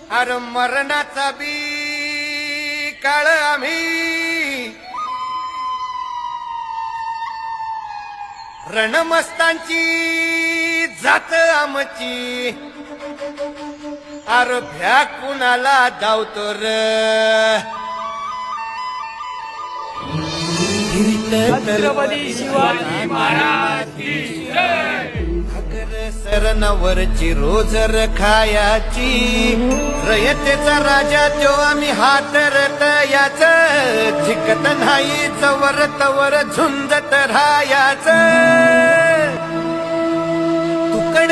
अर मरणाचा बी काळ आम्ही रणमस्तांची जात आमची अर भ्या कुणाला धावतो र छत्रपती शिवाजी महाराज की जय. सरणावरची रोजर खायाची रयतेचा राजा तो आम्ही हातरत याच झिकत नाही जवर तवर झुंजत राहायाच.